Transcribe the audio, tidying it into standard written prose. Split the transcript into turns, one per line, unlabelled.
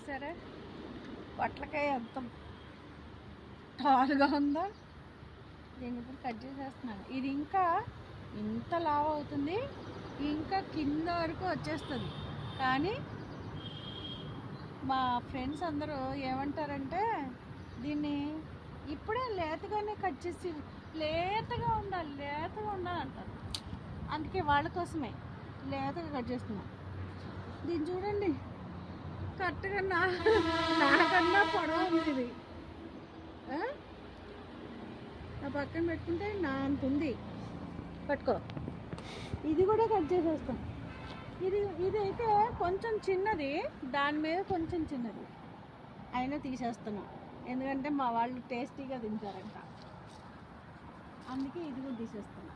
చూసారా పొట్లకాయ ఎంత టాలుగా ఉందో. దీన్ని ఇప్పుడు కట్ చేసేస్తున్నాను. ఇది ఇంకా ఇంత లావు అవుతుంది, ఇంకా కింద వరకు వచ్చేస్తుంది. కానీ మా ఫ్రెండ్స్ అందరూ ఏమంటారంటే దీన్ని ఇప్పుడే లేతగానే కట్ చేసి లేతగా ఉండాలి అంటారు. అందుకే వాళ్ళ కోసమే లేతగా కట్ చేస్తున్నాం. దీన్ని చూడండి, కరెక్ట్గా నాకన్నా పొడవు ఉంది ఇది. ఆ పక్కన పెట్టుకుంటే నా అంత ఉంది. పట్టుకో, ఇది కూడా కట్ చేసేస్తాం. ఇదైతే కొంచెం చిన్నది, దాని మీద కొంచెం చిన్నది అయినా తీసేస్తున్నాం. ఎందుకంటే మా వాళ్ళు టేస్టీగా తింటారంట, అందుకే ఇది కూడా తీసేస్తున్నాం.